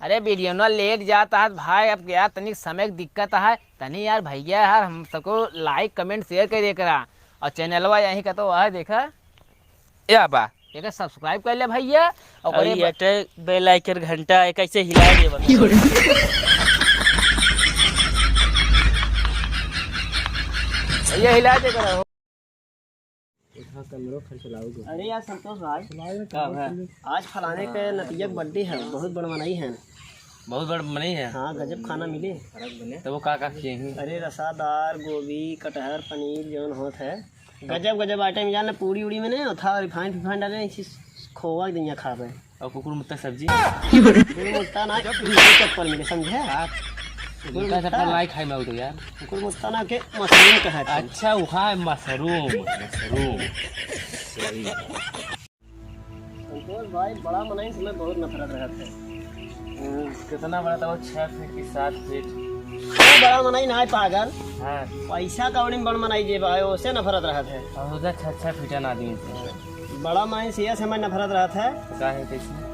अरे वीडियो ना लेट जाता है भाई, अब यार तनिक समय की दिक्कत है तनी यार भैया यार हम सबको लाइक कमेंट शेयर कर दे करा। और चैनलवा यहीं का तो वह देखा या बा एक सब्सक्राइब कर ले भैया। और और करे ये बेल आइकन घंटा कैसे हिला दे भैया हिला दे करा। अरे यार संतोष भाई, आज फलाने के नतीजा बर्थडे है, बहुत बड़ा मनाई है। बहुत बड़ा नहीं है। हाँ गजब खाना मिले। तो वो का किए हैं? अरे रसादार गोभी कटहर पनीर जौन होत है, गजब गजब आइटम जान पूरी उड़ी में नहीं होता, रिफाइंड डाले खोवा दिया खावे और कुकुर मुत्ता सब्जी मुत्ता ना चप्पल मिले समझे। लाई खाई मैं तो यार कुकुर मुत्ता ना के मशरूम कहते हैं। अच्छा वो है मशरूम मशरूम। संतोष भाई बड़ा मनाई समय बहुत नफरत रहता है। कितना बड़ा था वो? 6 फीट की 7 फीट। बड़ा मनाई ना है पागल। हाँ पैसा कौड़ी में बड़ा मनाई जे भाई उससे नफरत रहता है। और उधर 6 फीटन आदमी से बड़ा मनाई से समय नफरत रहता है। का है कैसे?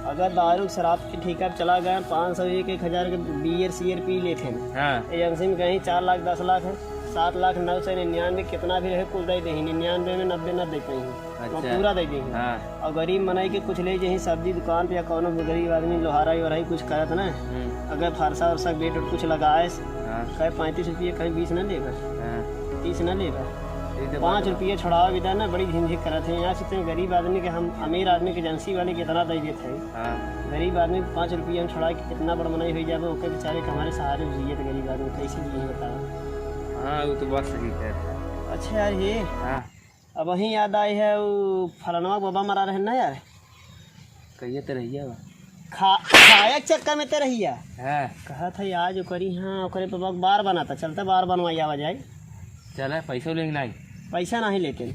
अगर दारू शराब की ठेका पे चला गया 500 1,000 के बियर सीयर पी लेते हैं। हाँ एजेंसी में कहीं 4 लाख 10 लाख है, 7,999 कितना भी रहे कुल दे दे 99 में 90 न दे कहीं। अच्छा। पूरा दे देंगे। हाँ और गरीब मनाई के कुछ ले जहीं सब्जी दुकान पे या कोनो भी गरीब आदमी लोहारा वहारा कुछ करत ना, अगर फारसा वरसा बेट उट कुछ लगाए कहे 35 रुपये कहीं 20 न लेगा, 30 न लेगा, 5 रुपये छुड़ावा विदा ना बड़ी झिझक करते हैं। यहाँ से गरीब आदमी के हम अमीर आदमी के एजेंसी वाले के इतना दे देते हैं। गरीब आदमी 5 रुपये हम छुड़ा के कितना बड़ा मनाई हो जाए ओके बेचारे के हमारे सहारे जिए तो गरीब आदमी कैसे जिए बताओ। हाँ वो तो बात सही है। अच्छा यार ये हाँ अब वहीं याद आई है वो फलानवा बाबा मरा रहे ना यार, कहिए तो रहिए खाया चक्कर में तो रहिया हाँ कहा था आज करी। हाँ ओकरे बाबा बार बनाता चलता बार बनवाई आवा जाए। चल पैसा लेंगे नहीं? पैसा नहीं लेते,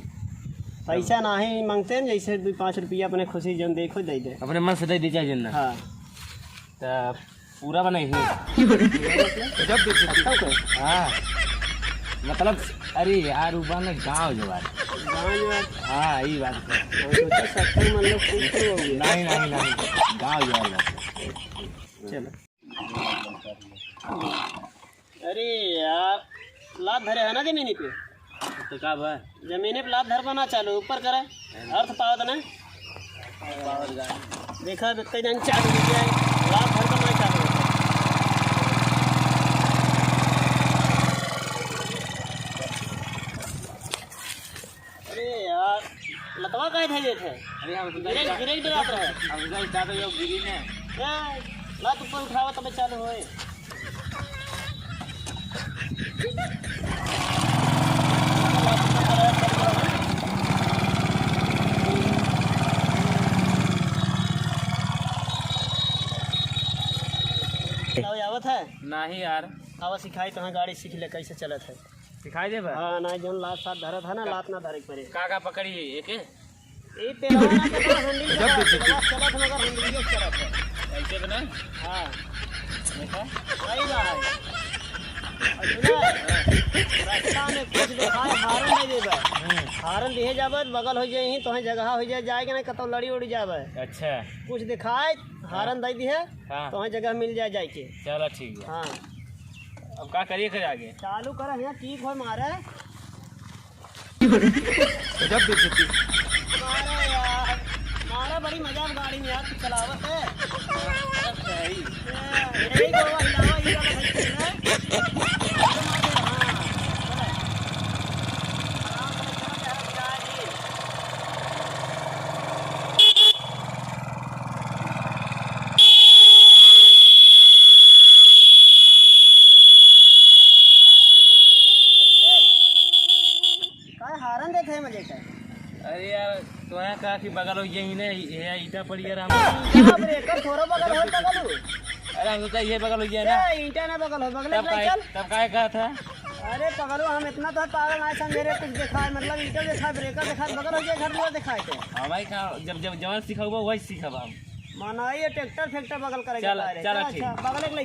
पैसा नहीं मांगते हैं, जैसे 2-5 रुपया अपने खुशी जन देखो दे दे, अपने मन से दे दी चाहिए ना। हाँ तो पूरा बनाई हाँ मतलब अरे यार ऊपर ना गाँव जो बात हाँ यही बात नहीं नहीं नहीं गाँव जो चलो। अरे यार लात धरे है ना जमीनी पे, तो का बा जमीनी पे लात धर बना चालू ऊपर करे अर्थ पावत ना देखा कई दिन चालू हो जाए लात धर बना चालू। अरे यार लतवा का थे देते अरे हम गिरे डरात रहे हम ज्यादा यो गिरी ने लात ऊपर उठावा तब चालू होए। आवत है नहीं यार आवा सिखाई तो गाड़ी सीख ले कैसे चलत है। सिखाई दे बा हाँ ना जोन लात साथ धरत है ना लात ना धरे पड़े। का पकड़ी एक ए तेरा ना के हंडी चलत मगर हंडी चलत है कैसे बना? हाँ देखा सही बात है। रास्ता में कुछ दिखाए हारन नहीं देबे, हारन दिए जाबे बगल हो जाए तो जगह हो जाए जाएगा नहीं कतौ लड़ी उड़ी जाबे। अच्छा कुछ दिखाए हारन दे दिए हाँ तो जगह मिल जाए जाए के। चलो ठीक है। हाँ अब का करिए कर आगे चालू कर यहाँ ठीक हो मारे मारे यार मारे बड़ी मजा गाड़ी में यार चलावत है। यही गोवा हिलावा ही वाला हारन देखे मजे का। अरे यार तो यहाँ कहा कि बगल हो यही ने ये ईटा पड़ी यार हम ब्रेकर थोड़ा बगल हो बगल हो। अरे हम सोचा ये बगल हो गया ना ईटा ना बगल हो बगल तब चल। काय कहा था? अरे पगलो हम इतना तो पागल ना समझे कुछ दिखाए मतलब ईटा दिखाए ब्रेकर दिखाए बगल हो गया घर में दिखाए थे। हाँ भाई कहाँ जब जब जवान सीखा हुआ वही सीखा हम माना ये ट्रैक्टर फैक्टर बगल करेगा। चल चल ठीक बगल एक ले